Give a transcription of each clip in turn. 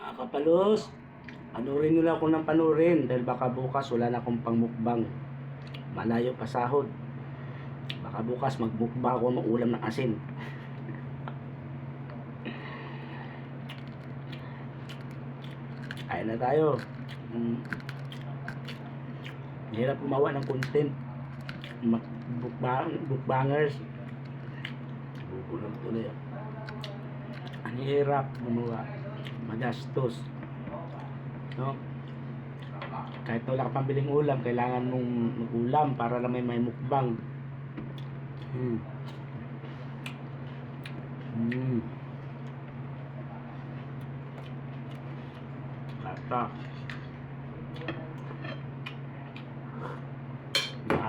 Mga kapalos, panurin nyo lang ako ng panurin dahil baka bukas wala na akong pangmukbang. Malayo pa sahod. Baka bukas magmukbang ako ng ulam ng asin. Kaya na tayo. Hirap gumawa ng content. Mukbangers. Bubulong tuloy. Ang hirap gumawa. Magastos. No? Kahit wala ka pambiling ulam, kailangan mong mag-ulam para lang may mukbang. Lata.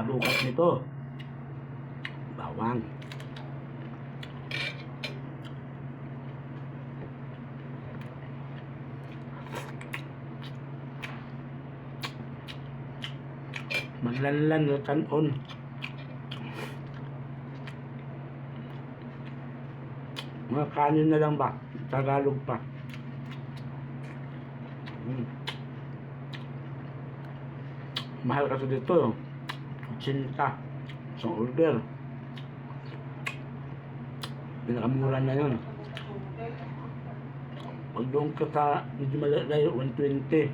Bukas nito. Bawang. Maglanlan na kanon. Mga kanin na lang ba? Tagalog pa. Mahal kasi dito. 80 sa order. Pinakamura na yun. Pag doon ka sa medyo malayo, 120.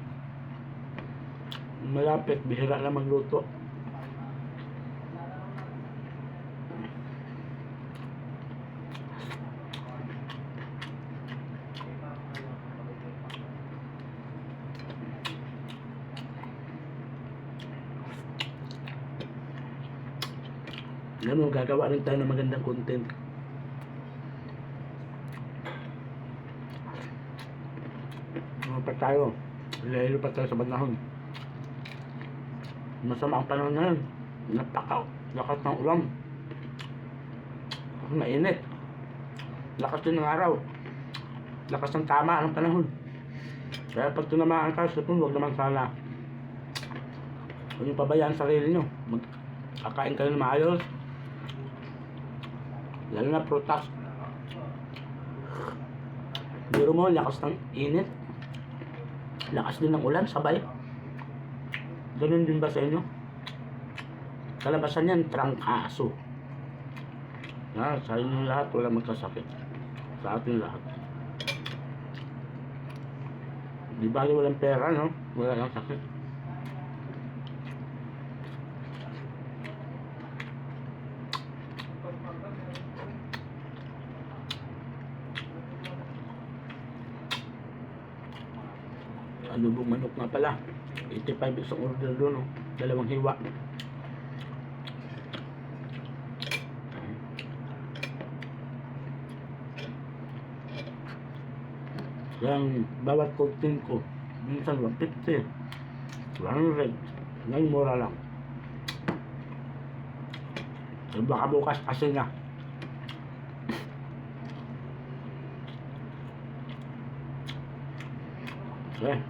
Malapit, bihira na magluto. Alam mo, gagawa rin tayo ng magandang content. Ano pa tayo? Lalo pa tayo sa banahon. Masama ang panahon na yun. Napakaw. Lakas ng ulam. Mainit. Lakas din ng araw. Lakas ng tama ng panahon. Kaya pag tunamaan ka, huwag naman sana. Huwag yung pabayaan sarili nyo. Kakain kayo na maayos. Lalo na prutas. Biro mo, lakas ng init. Lakas din ng ulan, sabay. Ganun din ba sa inyo? Kalabasan yan, trangkaso. Sa inyo lahat, wala magkasakit. Sa atin lahat. Di ba walang pera, no? Wala lang sakit. Alubong manok nga pala. 85 isang order doon, no? Dalawang hiwa. Yang bawat content ko, minsan 150, 100. Ngayon mura lang. So, baka bukas kasi nga. Okay.